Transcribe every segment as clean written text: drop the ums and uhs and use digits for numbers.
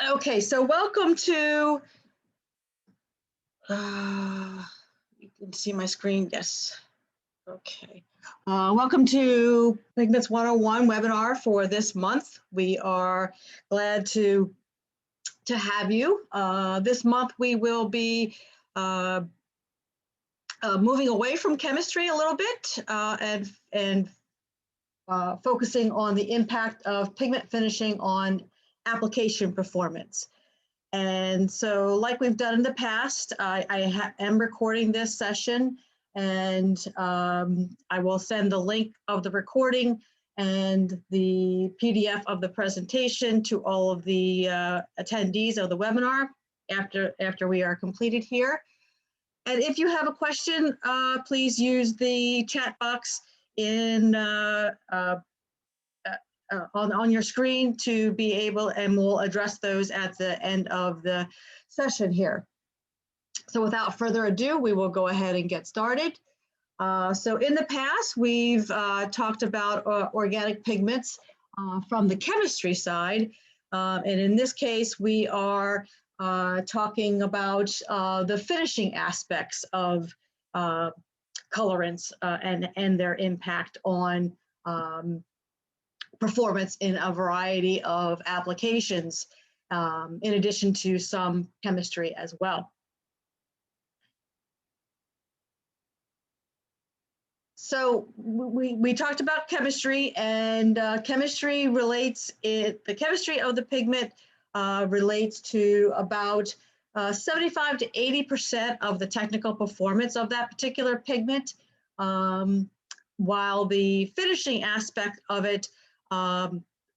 Okay, so welcome to, you can see my screen, yes. Okay. Welcome to Pigments 101 webinar for this month. We are glad to have you. This month we will be moving away from chemistry a little bit and focusing on the impact of pigment finishing on application performance. And so like we've done in the past, I am recording this session, and I will send the link of the recording and the PDF of the presentation to all of the attendees of the webinar after we are completed here. And if you have a question, please use the chat box in on your screen to be able, and we'll address those at the end of the session here. So without further ado, we will go ahead and get started. So in the past, we've talked about organic pigments from the chemistry side. And in this case, we are talking about the finishing aspects of colorants and their impact on performance in a variety of applications, in addition to some chemistry as well. So we talked about chemistry, and chemistry relates, the chemistry of the pigment relates to about 75 to 80% of the technical performance of that particular pigment, while the finishing aspect of it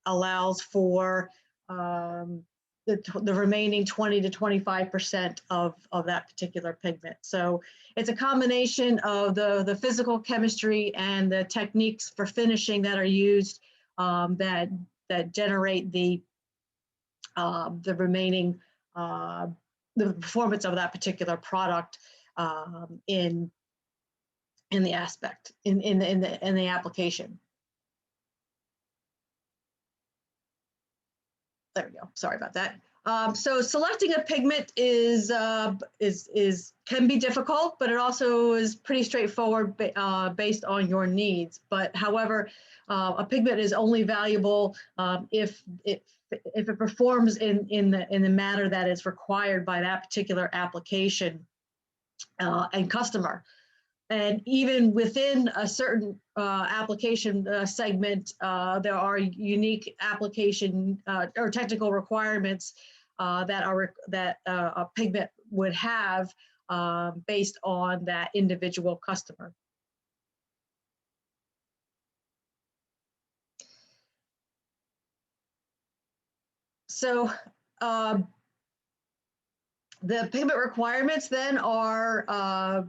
allows for the remaining 20 to 25% of that particular pigment. So it's a combination of the physical chemistry and the techniques for finishing that are used that generate the remaining the performance of that particular product in the aspect in the application. There we go. Sorry about that. So selecting a pigment can be difficult, but it also is pretty straightforward based on your needs. But however, a pigment is only valuable if it performs in the manner that is required by that particular application and customer. And even within a certain application segment, there are unique application or technical requirements that a pigment would have based on that individual customer. So the pigment requirements then are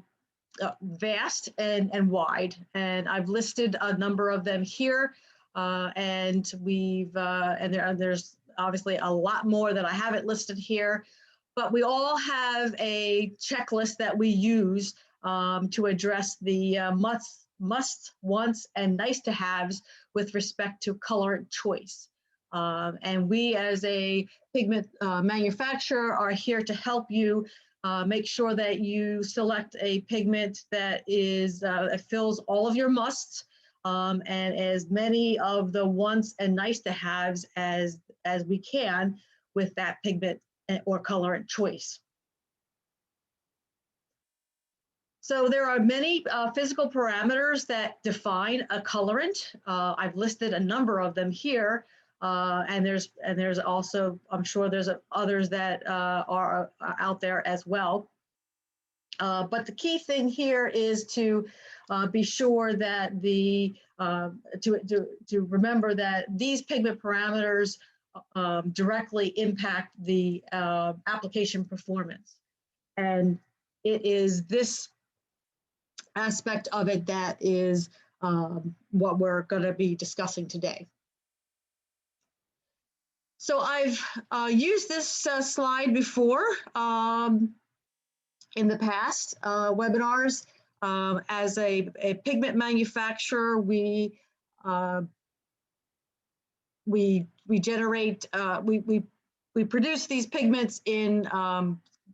vast and wide, and I've listed a number of them here, and there's obviously a lot more that I haven't listed here, but we all have a checklist that we use to address the must, wants, and nice to haves with respect to colorant choice. And we as a pigment manufacturer are here to help you make sure that you select a pigment that fills all of your musts and as many of the wants and nice to haves as we can with that pigment or colorant choice. So there are many physical parameters that define a colorant. I've listed a number of them here. And there's also, I'm sure there's others that are out there as well. But the key thing here is to be sure that to remember that these pigment parameters directly impact the application performance. And it is this aspect of it that is what we're going to be discussing today. So I've used this slide before in the past webinars. As a pigment manufacturer, we generate, we we produce these pigments in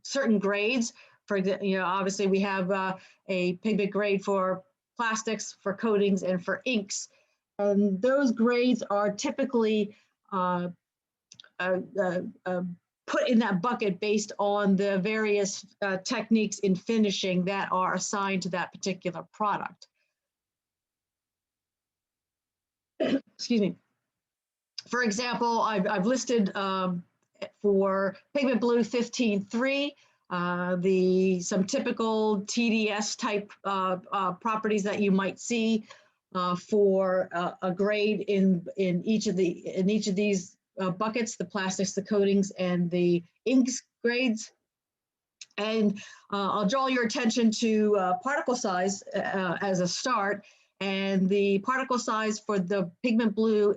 certain grades. For example, obviously we have a pigment grade for plastics, for coatings, and for inks. And those grades are typically put in that bucket based on the various techniques in finishing that are assigned to that particular product. Excuse me. For example, I've listed for Pigment Blue 15.3 some typical TDS type properties that you might see for a grade in each of these buckets: the plastics, the coatings, and the inks grades. And I'll draw your attention to particle size as a start. And the particle size for the Pigment Blue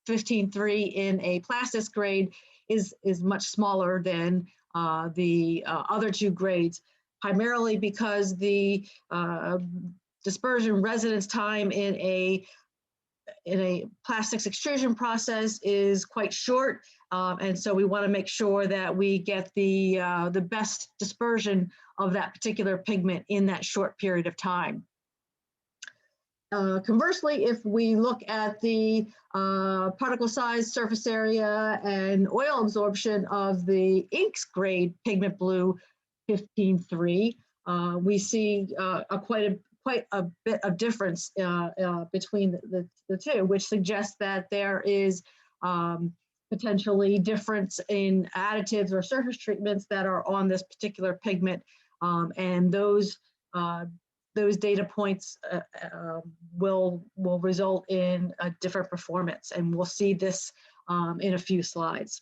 15.3 in a plastics grade is much smaller than the other two grades, primarily because the dispersion residence time in a plastics extrusion process is quite short, and so we want to make sure that we get the best dispersion of that particular pigment in that short period of time. Conversely, if we look at the particle size, surface area, and oil absorption of the inks grade Pigment Blue 15.3, we see quite a bit of difference between the two, which suggests that there is potentially difference in additives or surface treatments that are on this particular pigment, and those data points will result in a different performance, and we'll see this in a few slides.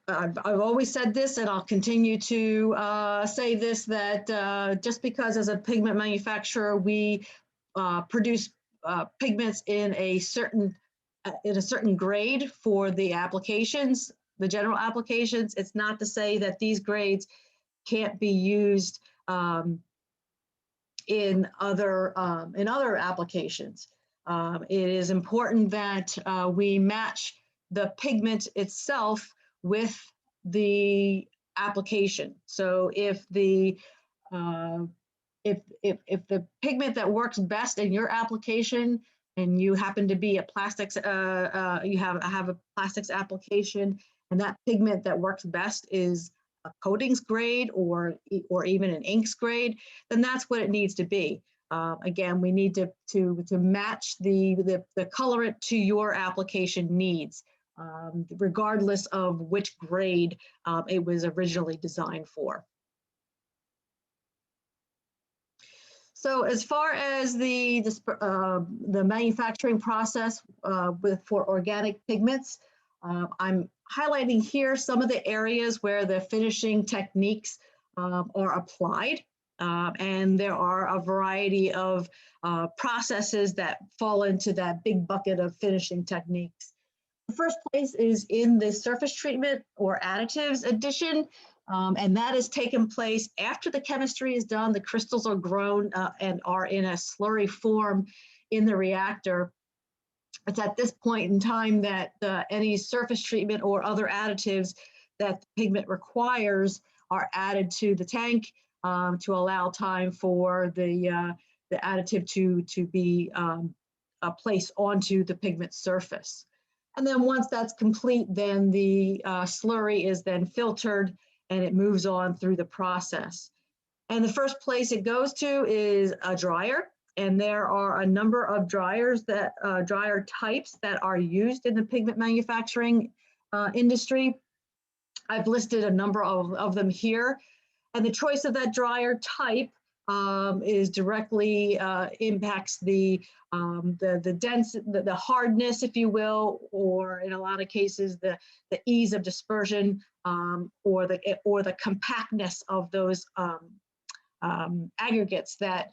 I've always said this, and I'll continue to say this, that just because as a pigment manufacturer we produce pigments in a certain grade for the applications, the general applications, it's not to say that these grades can't be used in other applications. It is important that we match the pigment itself with the application. So if the pigment that works best in your application, and you happen to be a plastics, you have a plastics application, and that pigment that works best is a coatings grade or even an inks grade, then that's what it needs to be. Again, we need to match the colorant to your application needs, regardless of which grade it was originally designed for. So as far as the manufacturing process for organic pigments, I'm highlighting here some of the areas where the finishing techniques are applied. And there are a variety of processes that fall into that big bucket of finishing techniques. The first place is in the surface treatment or additives addition, and that has taken place after the chemistry is done. The crystals are grown and are in a slurry form in the reactor. It's at this point in time that any surface treatment or other additives that the pigment requires are added to the tank to allow time for the additive to be placed onto the pigment surface. And then once that's complete, then the slurry is then filtered and it moves on through the process. And the first place it goes to is a dryer. And there are a number of dryers dryer types that are used in the pigment manufacturing industry. I've listed a number of them here. And the choice of that dryer type is directly impacts the hardness, if you will, or in a lot of cases the ease of dispersion, or the compactness of those aggregates that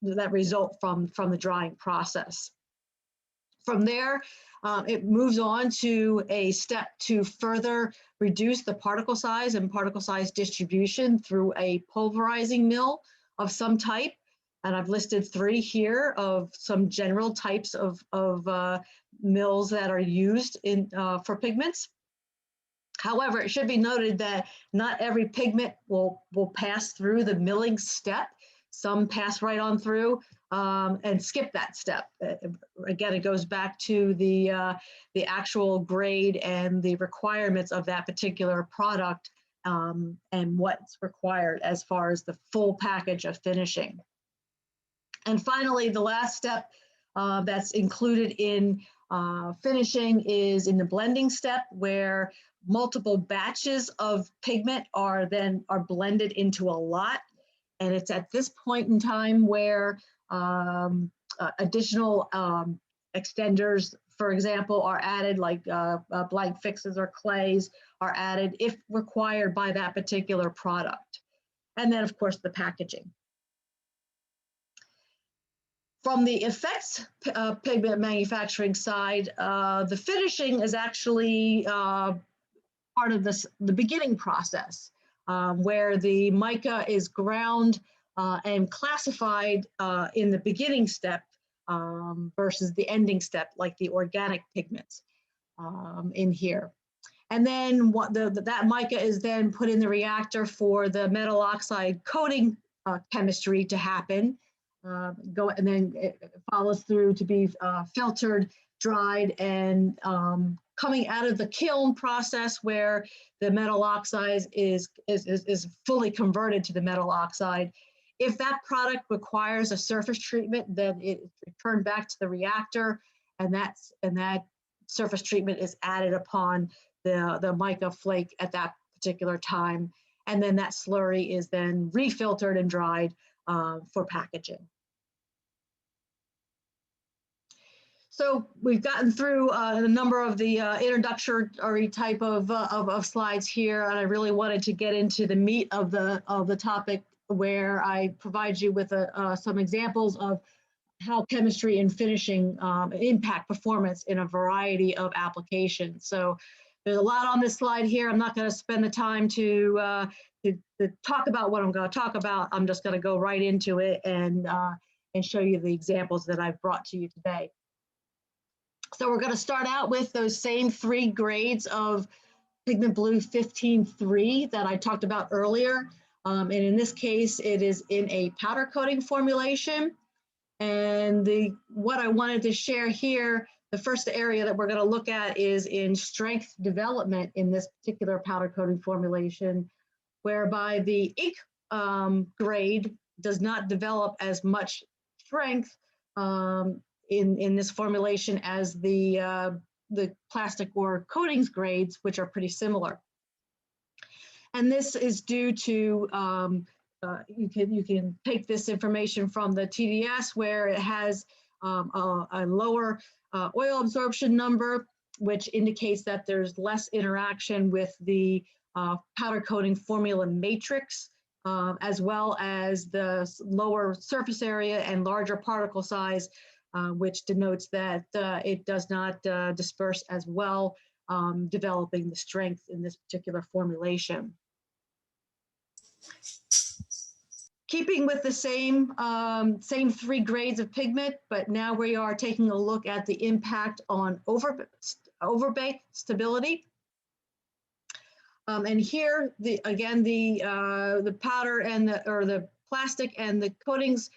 that result from the drying process. From there, it moves on to a step to further reduce the particle size and particle size distribution through a pulverizing mill of some type. And I've listed 3 here of some general types of mills that are used for pigments. However, it should be noted that not every pigment will pass through the milling step. Some pass right on through and skip that step. Again, it goes back to the actual grade and the requirements of that particular product and what's required as far as the full package of finishing. And finally, the last step that's included in finishing is in the blending step, where multiple batches of pigment are blended into a lot. And it's at this point in time where additional extenders, for example, are added, like blank fixes or clays are added if required by that particular product. And then, of course, the packaging. From the effects pigment manufacturing side, the finishing is actually part of the beginning process, where the mica is ground and classified in the beginning step versus the ending step, like the organic pigments in here. And then that mica is then put in the reactor for the metal oxide coating chemistry to happen. And then it follows through to be filtered, dried, and coming out of the kiln process where the metal oxide is fully converted to the metal oxide. If that product requires a surface treatment, then it's returned back to the reactor, and that surface treatment is added upon the mica flake at that particular time, and then that slurry is then refiltered and dried for packaging. So we've gotten through a number of the introductory type of slides here, and I really wanted to get into the meat of the topic, where I provide you with some examples of how chemistry and finishing impact performance in a variety of applications. So there's a lot on this slide here. I'm not going to spend the time to talk about what I'm going to talk about. I'm just going to go right into it and show you the examples that I've brought to you today. So we're going to start out with those same 3 grades of Pigment Blue 15-3 that I talked about earlier. And in this case, it is in a powder coating formulation. And what I wanted to share here, the first area that we're going to look at is in strength development in this particular powder coating formulation, whereby the ink grade does not develop as much strength in this formulation as the plastic or coatings grades, which are pretty similar. And this is due to, you can take this information from the TDS, where it has a lower oil absorption number, which indicates that there's less interaction with the powder coating formula matrix, as well as the lower surface area and larger particle size, which denotes that it does not disperse as well, developing the strength in this particular formulation. Keeping with the same 3 grades of pigment, but now we are taking a look at the impact on overbake stability. And here, again, the powder and the plastic and the coatings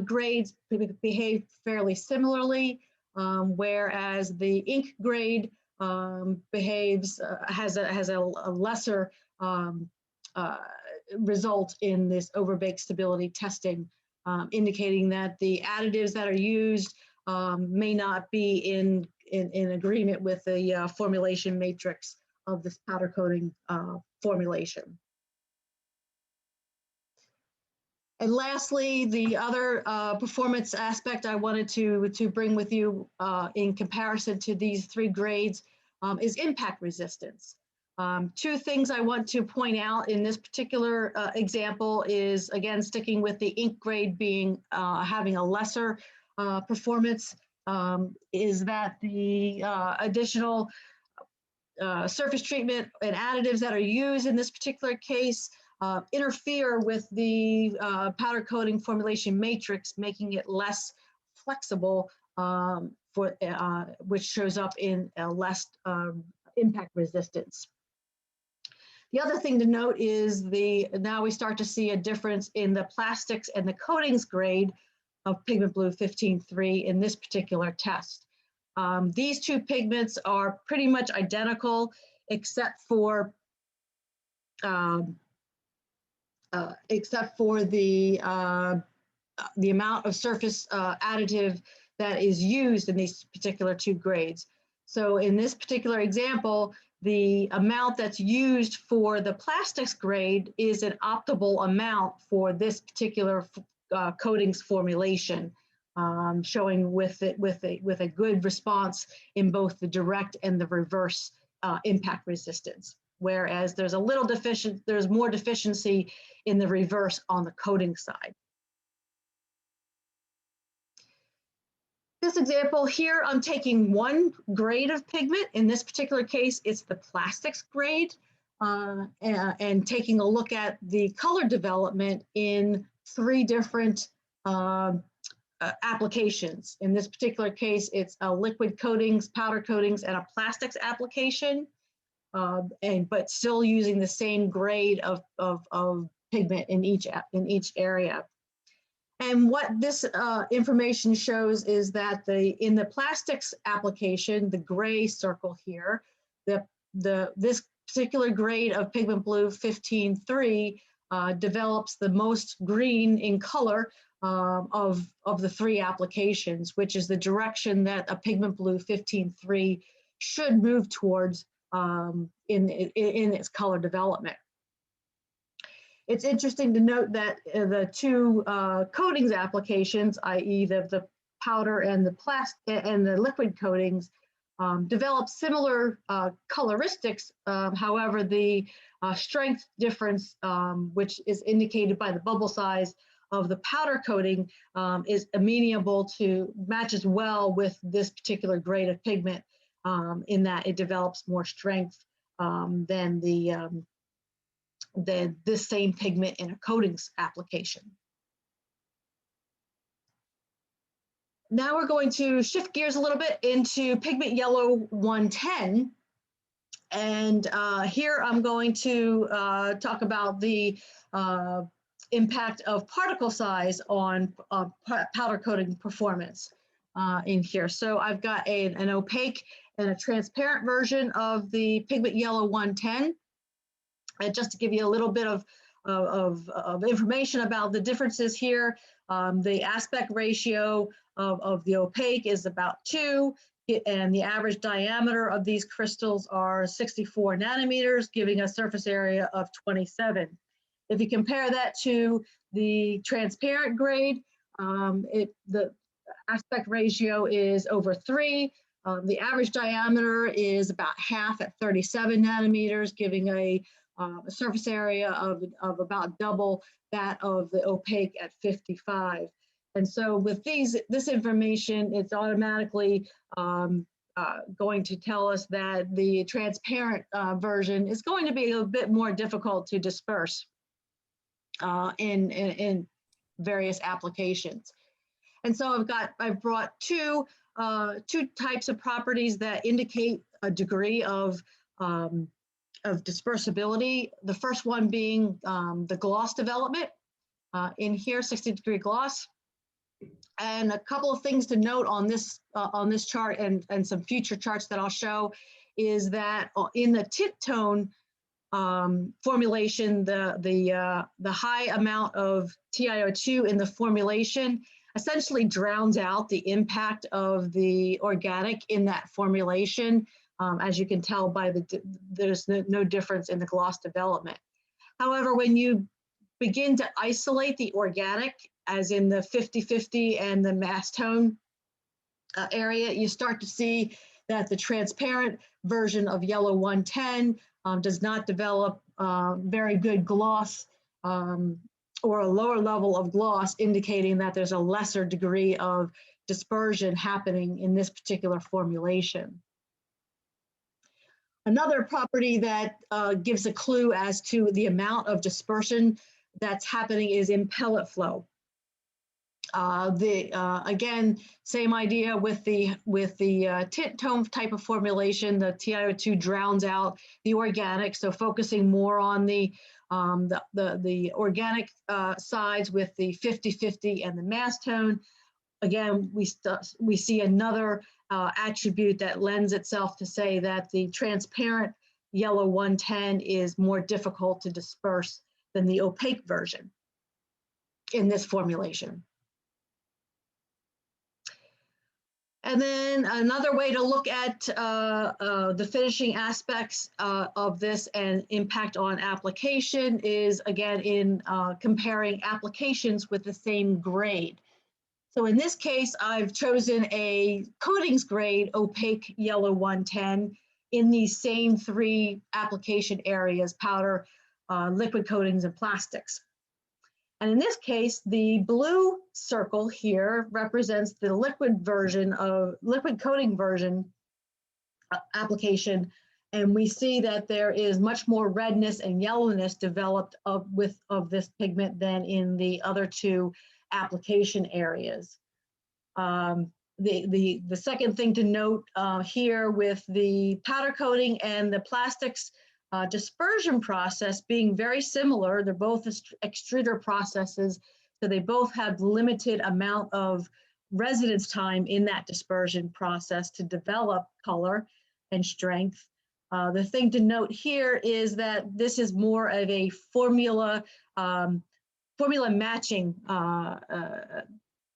grades behave fairly similarly, whereas the ink grade has a lesser result in this overbake stability testing, indicating that the additives that are used may not be in agreement with the formulation matrix of this powder coating formulation. And lastly, the other performance aspect I wanted to bring with you in comparison to these 3 grades is impact resistance. 2 things I want to point out in this particular example is, again, sticking with the ink grade being having a lesser performance, is that the additional surface treatment and additives that are used in this particular case interfere with the powder coating formulation matrix, making it less flexible, which shows up in less impact resistance. The other thing to note is now we start to see a difference in the plastics and the coatings grade of Pigment Blue 15.3 in this particular test. These two pigments are pretty much identical, except for the amount of surface additive that is used in these particular two grades. So in this particular example, the amount that's used for the plastics grade is an optimal amount for this particular coatings formulation, showing with a good response in both the direct and the reverse impact resistance. Whereas there's more deficiency in the reverse on the coating side. This example here, I'm taking one grade of pigment. In this particular case, it's the plastics grade, and taking a look at the color development in 3 different applications. In this particular case, it's a liquid coatings, powder coatings, and a plastics application, but still using the same grade of pigment in each area. And what this information shows is that in the plastics application, the gray circle here, this particular grade of Pigment Blue 15.3 develops the most green in color of the 3 applications, which is the direction that a Pigment Blue 15.3 should move towards in its color development. It's interesting to note that the 2 coatings applications, i.e. the powder and the liquid coatings, develop similar coloristics. However, the strength difference, which is indicated by the bubble size of the powder coating, is matches well with this particular grade of pigment, in that it develops more strength than this same pigment in a coatings application. Now we're going to shift gears a little bit into Pigment Yellow 110. And here I'm going to talk about the impact of particle size on powder coating performance in here. So I've got an opaque and a transparent version of the Pigment Yellow 110. And just to give you a little bit of information about the differences here, the aspect ratio of the opaque is about 2, and the average diameter of these crystals are 64 nanometers, giving a surface area of 27. If you compare that to the transparent grade, the aspect ratio is over 3. The average diameter is about half at 37 nanometers, giving a surface area of about double that of the opaque at 55. And so with this information, it's automatically going to tell us that the transparent version is going to be a bit more difficult to disperse in various applications. And so I've brought two types of properties that indicate a degree of dispersibility. The first one being the gloss development. In here, 60-degree gloss. And a couple of things to note on this chart and some future charts that I'll show is that in the tint tone formulation, the high amount of TiO2 in the formulation essentially drowns out the impact of the organic in that formulation. As you can tell by there's no difference in the gloss development. However, when you begin to isolate the organic, as in the 50-50 and the mass tone area, you start to see that the transparent version of Yellow 110 does not develop very good gloss, or a lower level of gloss, indicating that there's a lesser degree of dispersion happening in this particular formulation. Another property that gives a clue as to the amount of dispersion that's happening is in pellet flow. Again, same idea with the tint tone type of formulation. The TiO2 drowns out the organic, so focusing more on the organic sides with the 50-50 and the mass tone. Again, we see another attribute that lends itself to say that the transparent yellow 110 is more difficult to disperse than the opaque version in this formulation. And then another way to look at the finishing aspects of this and impact on application is, again, in comparing applications with the same grade. So in this case, I've chosen a coatings grade opaque yellow 110 in these same 3 application areas: powder, liquid coatings, and plastics. And in this case, the blue circle here represents the liquid coating version application. And we see that there is much more redness and yellowness developed of this pigment than in the other 2 application areas. The second thing to note here with the powder coating and the plastics dispersion process being very similar, they're both extruder processes, so they both have limited amount of residence time in that dispersion process to develop color and strength. The thing to note here is that this is more of a formula matching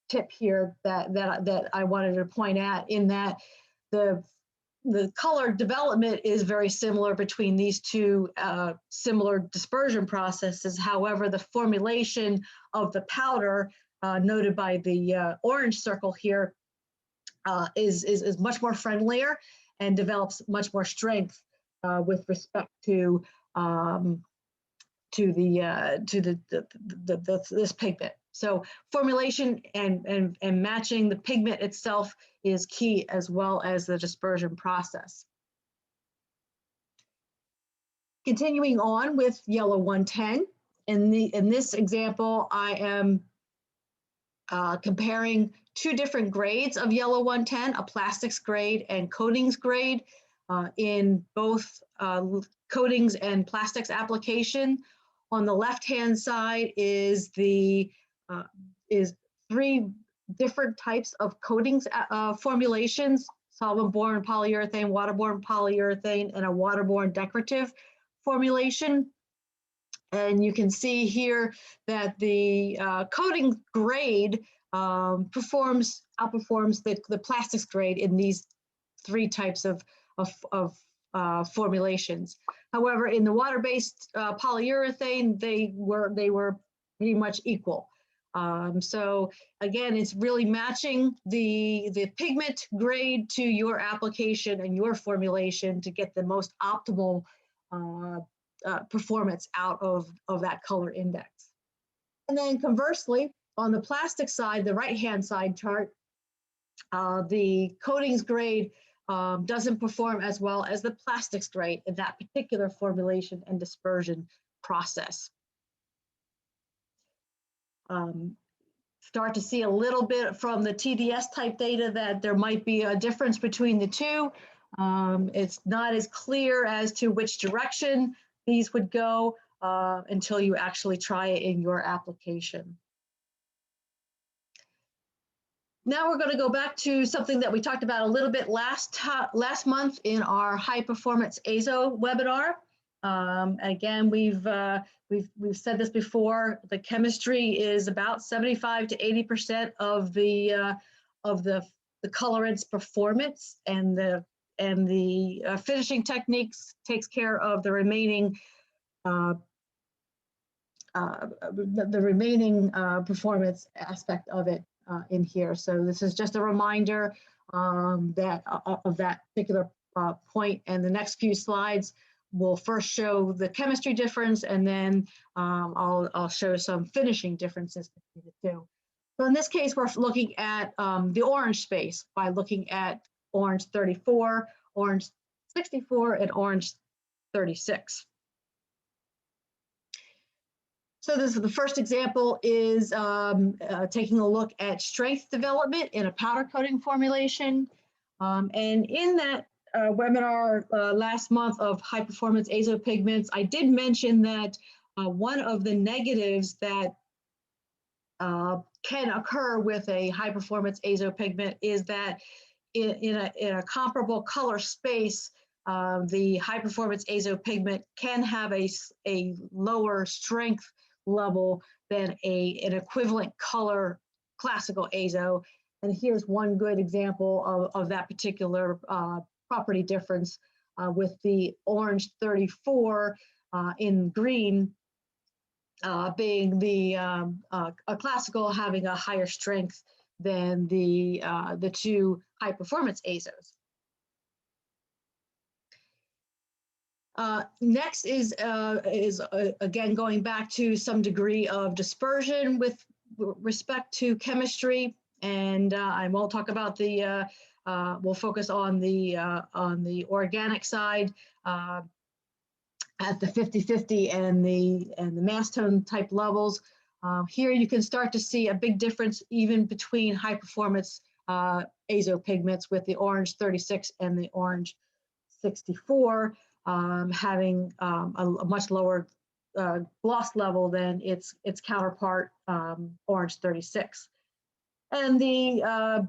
tip here that I wanted to point out, in that the color development is very similar between these 2 similar dispersion processes. However, the formulation of the powder, noted by the orange circle here, is much more friendlier and develops much more strength with respect to this pigment. So formulation and matching the pigment itself is key, as well as the dispersion process. Continuing on with yellow 110, in this example, I am comparing 2 different grades of yellow 110, a plastics grade and coatings grade, in both coatings and plastics application. On the left-hand side is 3 different types of coatings formulations: solvent-borne polyurethane, waterborne polyurethane, and a waterborne decorative formulation. And you can see here that the coating grade outperforms the plastics grade in these 3 types of formulations. However, in the water-based polyurethane, they were pretty much equal. So again, it's really matching the pigment grade to your application and your formulation to get the most optimal performance out of that color index. And then conversely, on the plastic side, the right-hand side chart, the coatings grade doesn't perform as well as the plastics grade in that particular formulation and dispersion process. Start to see a little bit from the TDS type data that there might be a difference between the 2. It's not as clear as to which direction these would go until you actually try it in your application. Now we're going to go back to something that we talked about a little bit last month in our high performance azo webinar. Again, we've said this before. The chemistry is about 75 to 80% of the colorant's performance, and the finishing techniques takes care of the remaining performance aspect of it in here. So this is just a reminder that of that particular point, and the next few slides will first show the chemistry difference, and then I'll show some finishing differences between the 2. So in this case, we're looking at the orange space by looking at orange 34, orange 64 and orange 36. So this is the first example is taking a look at strength development in a powder coating formulation. And in that webinar last month of high performance azo pigments, I did mention that one of the negatives that can occur with a high performance azo pigment is that in a comparable color space, the high performance azo pigment can have a lower strength level than an equivalent color classical azo. And here's one good example of that particular property difference with the orange 34 in green being a classical having a higher strength than the two high performance azos. Next is again going back to some degree of dispersion with respect to chemistry, and I won't talk about the. We'll focus on the organic side at the 50-50 and the mass tone type levels. Here you can start to see a big difference even between high performance azo pigments with the orange 36 and the orange 64. Having a much lower gloss level than its counterpart, orange 36. And the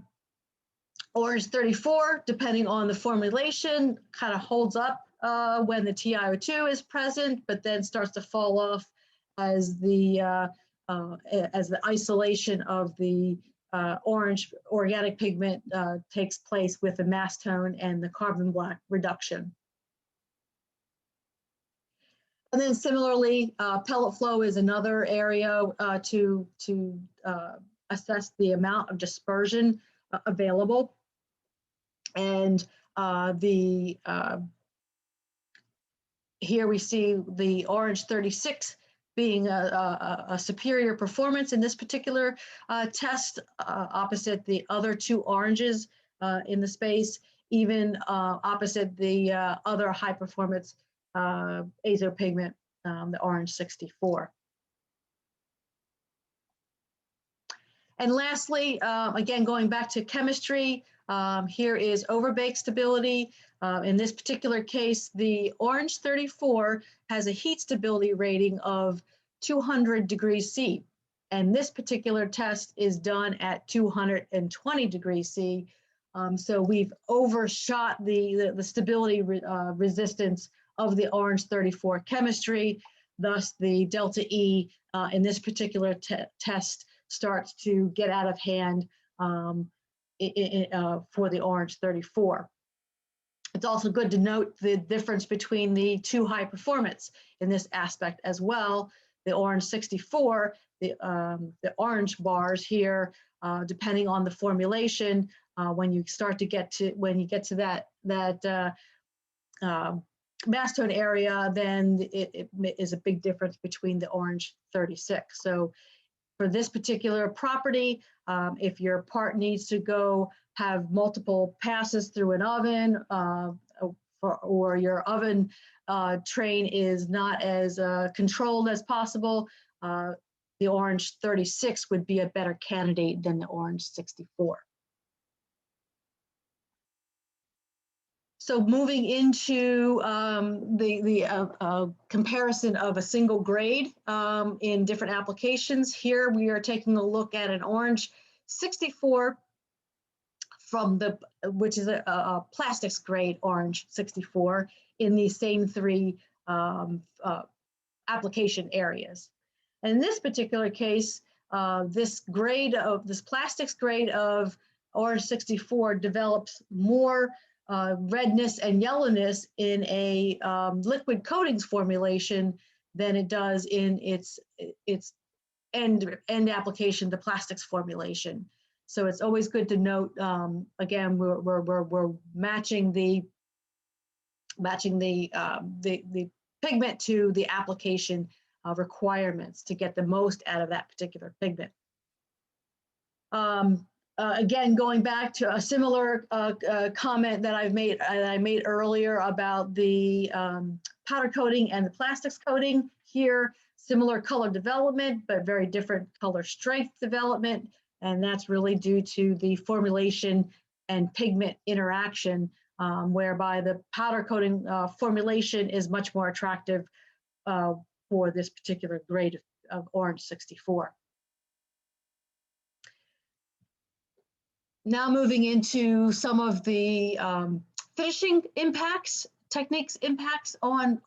orange 34, depending on the formulation, kind of holds up when the TiO2 is present, but then starts to fall off as the isolation of the orange organic pigment takes place with the mass tone and the carbon black reduction. And then similarly, pellet flow is another area to assess the amount of dispersion available. And here we see the orange 36 being a superior performance in this particular test opposite the other two oranges in the space, even opposite the other high performance azo pigment, the orange 64. And lastly, again, going back to chemistry, here is overbake stability. In this particular case, the orange 34 has a heat stability rating of 200 degrees C. And this particular test is done at 220 degrees C. So we've overshot the stability resistance of the orange 34 chemistry. Thus, the delta E in this particular test starts to get out of hand for the orange 34. It's also good to note the difference between the two high performance in this aspect as well. The orange 64, the orange bars here, depending on the formulation, when you get to that mass tone area, then it is a big difference between the orange 36. So for this particular property, if your part needs to go have multiple passes through an oven, or your oven train is not as controlled as possible, the orange 36 would be a better candidate than the orange 64. So moving into the comparison of a single grade in different applications, here we are taking a look at an orange 64 which is a plastics grade orange 64 in these same three application areas. And in this particular case, this plastics grade of orange 64 develops more redness and yellowness in a liquid coatings formulation than it does in its end application, the plastics formulation. So it's always good to note. Again, we're matching the pigment to the application requirements to get the most out of that particular pigment. Again, going back to a similar comment that I made earlier about the powder coating and the plastics coating. Here, similar color development, but very different color strength development. And that's really due to the formulation and pigment interaction, whereby the powder coating formulation is much more attractive for this particular grade of Orange 64. Now moving into some of the finishing techniques impacts of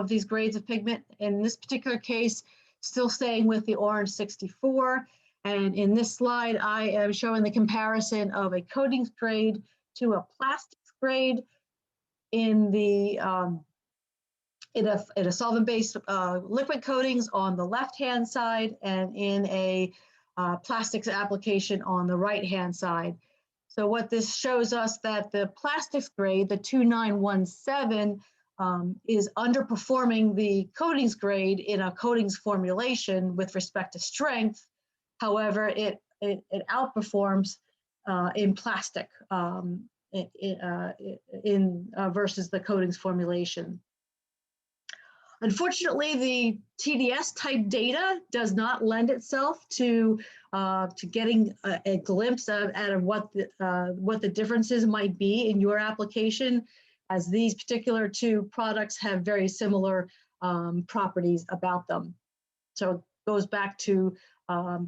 these grades of pigment. In this particular case, still staying with the Orange 64. And in this slide, I am showing the comparison of a coatings grade to a plastics grade in the in a solvent-based liquid coatings on the left-hand side, and in a plastics application on the right-hand side. So what this shows us that the plastics grade, the 2917, is underperforming the coatings grade in a coatings formulation with respect to strength. However, it outperforms in plastic versus the coatings formulation. Unfortunately, the TDS type data does not lend itself to getting a glimpse of what the differences might be in your application, as these particular two products have very similar properties about them. So it goes back to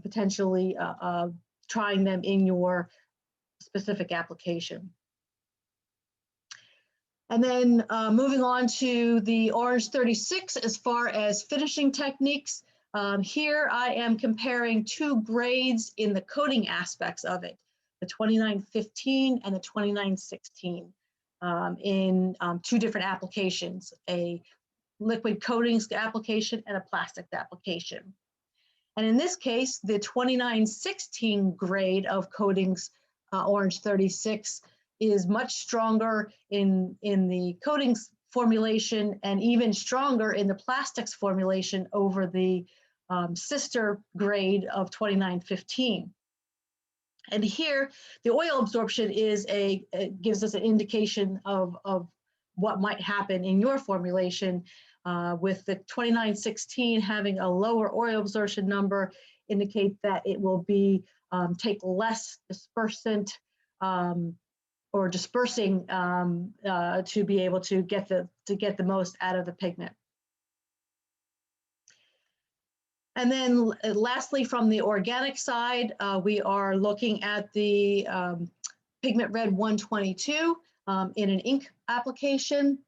potentially trying them in your specific application. And then moving on to the Orange 36 as far as finishing techniques. Here I am comparing two grades in the coating aspects of it, the 2915 and the 2916 in two different applications, a liquid coatings application and a plastics application. And in this case, the 2916 grade of coatings Orange 36 is much stronger in the coatings formulation and even stronger in the plastics formulation over the sister grade of 2915. And here, the oil absorption gives us an indication of what might happen in your formulation, with the 2916 having a lower oil absorption number, indicate that it will be take less dispersant or dispersing to be able to get the most out of the pigment. And then lastly, from the organic side, we are looking at the Pigment Red 122 in an ink application.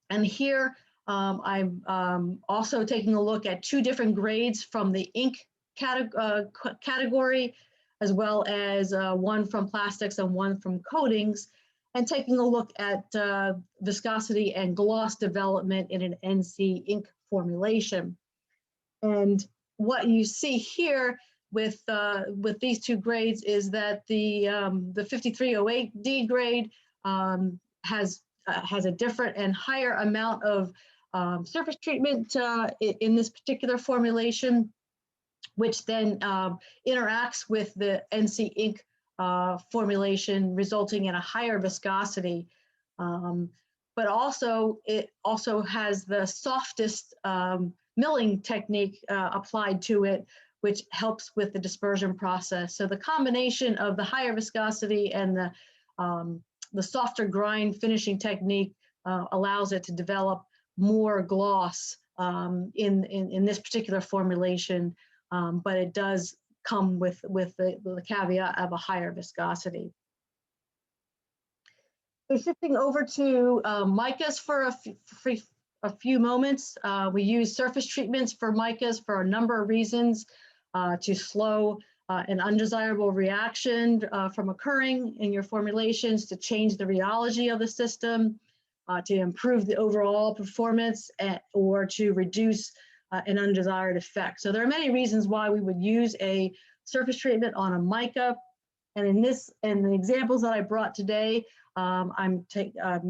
And here I'm also taking a look at two different grades from the ink category, as well as one from plastics and one from coatings, and taking a look at viscosity and gloss development in an NC ink formulation. And what you see here with these two grades is that the 5308D grade has a different and higher amount of surface treatment in this particular formulation, which then interacts with the NC ink formulation, resulting in a higher viscosity. But also, it also has the softest milling technique applied to it, which helps with the dispersion process. So the combination of the higher viscosity and the softer grind finishing technique allows it to develop more gloss in this particular formulation, but it does come with the caveat of a higher viscosity. So shifting over to micas for a few moments. We use surface treatments for micas for a number of reasons, to slow an undesirable reaction from occurring in your formulations, to change the rheology of the system, to improve the overall performance, or to reduce an undesired effect. So there are many reasons why we would use a surface treatment on a mica. And in the examples that I brought today, I'm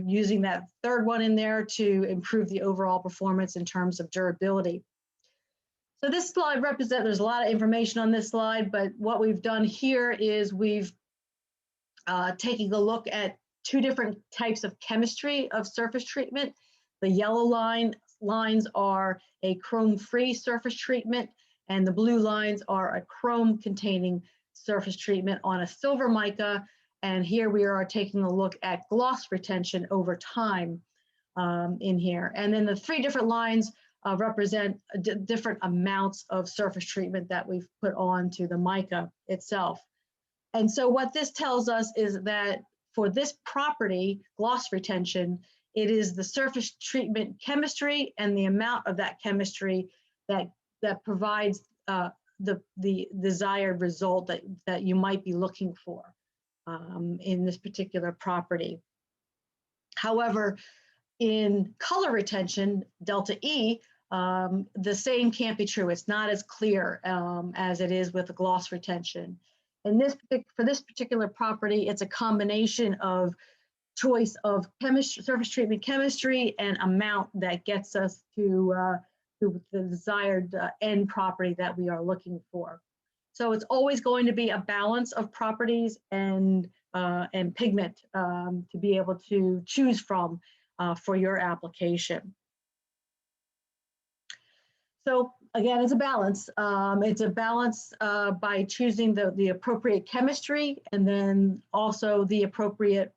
using that third one in there to improve the overall performance in terms of durability. So this slide there's a lot of information on this slide, but what we've done here is we've taking a look at two different types of chemistry of surface treatment. The yellow lines are a chrome-free surface treatment, and the blue lines are a chrome-containing surface treatment on a silver mica. And here we are taking a look at gloss retention over time in here. And then the three different lines represent different amounts of surface treatment that we've put onto the mica itself. And so what this tells us is that for this property, gloss retention, it is the surface treatment chemistry and the amount of that chemistry that provides the desired result that you might be looking for in this particular property. However, in color retention, delta E, the same can't be true. It's not as clear as it is with the gloss retention. And for this particular property, it's a combination of choice of surface treatment chemistry and amount that gets us to the desired end property that we are looking for. So it's always going to be a balance of properties and pigment to be able to choose from for your application. So again, it's a balance. It's a balance by choosing the appropriate chemistry and then also the appropriate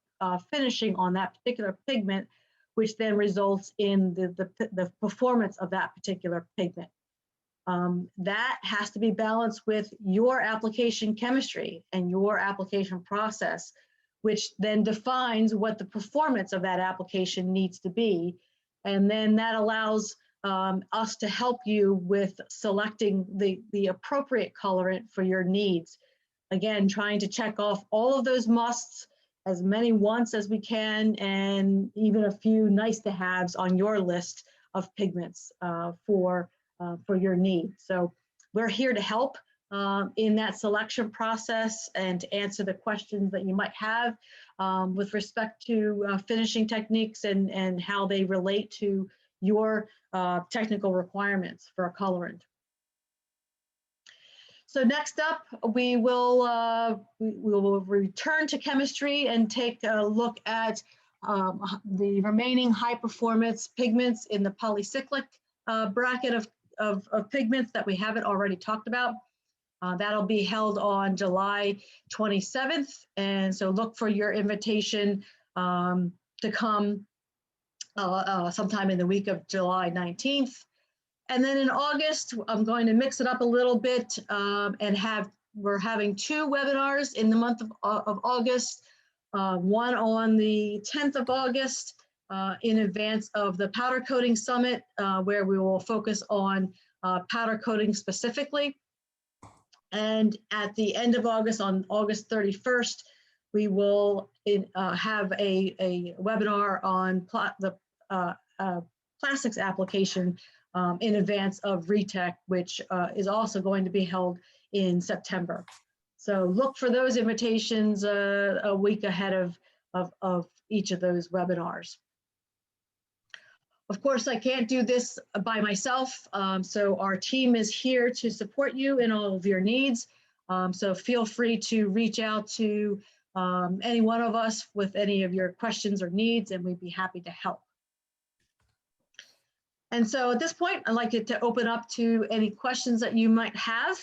finishing on that particular pigment, which then results in the performance of that particular pigment. That has to be balanced with your application chemistry and your application process, which then defines what the performance of that application needs to be. And then that allows us to help you with selecting the appropriate colorant for your needs. Again, trying to check off all of those musts, as many wants as we can, and even a few nice to haves on your list of pigments for your needs. So we're here to help in that selection process and to answer the questions that you might have with respect to finishing techniques and how they relate to your technical requirements for a colorant. So next up, we will return to chemistry and take a look at the remaining high performance pigments in the polycyclic bracket of pigments that we haven't already talked about. That'll be held on July 27th. And so look for your invitation to come sometime in the week of July 19th. And then in August, I'm going to mix it up a little bit and we're having two webinars in the month of August, one on the 10th of August in advance of the powder coating summit, where we will focus on powder coating specifically. And at the end of August, on August 31st, we will have a webinar on the plastics application in advance of RETEC, which is also going to be held in September. So look for those invitations a week ahead of each of those webinars. Of course, I can't do this by myself, so our team is here to support you in all of your needs. So feel free to reach out to any one of us with any of your questions or needs, and we'd be happy to help. And so at this point, I'd like to open up to any questions that you might have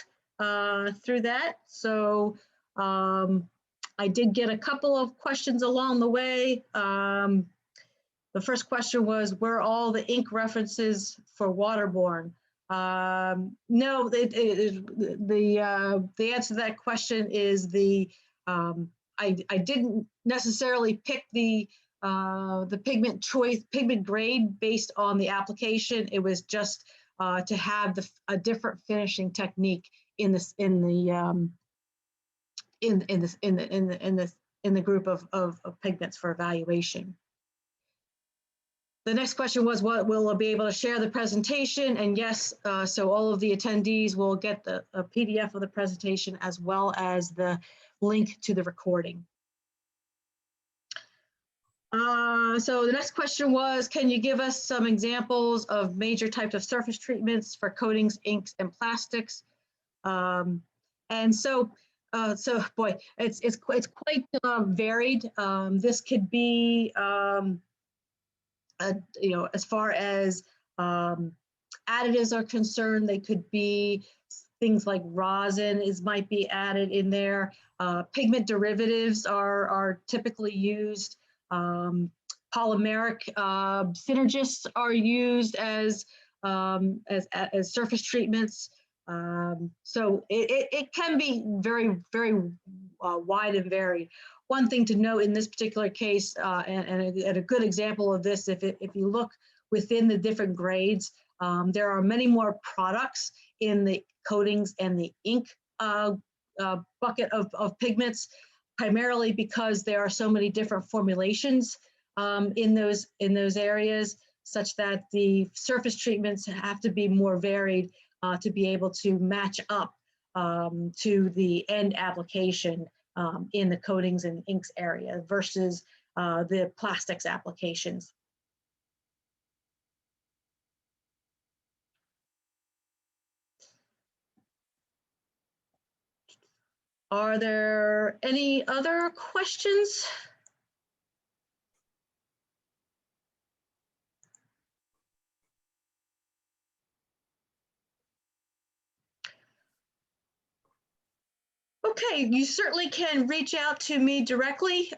through that. So I did get a couple of questions along the way. The first question was, were all the ink references for waterborne? No, the answer to that question is I didn't necessarily pick the pigment choice, pigment grade based on the application. It was just to have a different finishing technique in the group of pigments for evaluation. The next question was, what will I be able to share the presentation? And yes, so all of the attendees will get a PDF of the presentation as well as the link to the recording. So the next question was, can you give us some examples of major types of surface treatments for coatings, inks, and plastics? And so, boy, it's quite varied. This could be, as far as additives are concerned, they could be things like rosin might be added in there. Pigment derivatives are typically used. Polymeric synergists are used as surface treatments. So it can be very, very wide and varied. One thing to note in this particular case, and a good example of this, if you look within the different grades, there are many more products in the coatings and the ink bucket of pigments, primarily because there are so many different formulations in those areas, such that the surface treatments have to be more varied to be able to match up to the end application in the coatings and inks area versus the plastics applications. Are there any other questions? Okay, you certainly can reach out to me directly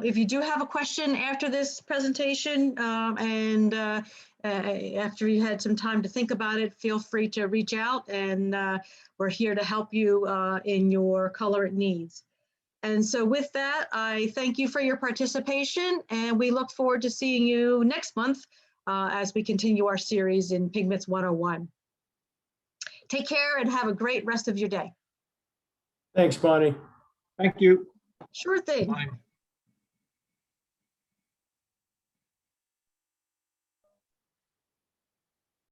if you do have a question after this presentation, and after you had some time to think about it, feel free to reach out, and we're here to help you in your color needs. And so with that, I thank you for your participation, and we look forward to seeing you next month as we continue our series in Pigments 101. Take care and have a great rest of your day. Thanks, Bonnie. Thank you. Sure thing. Bye.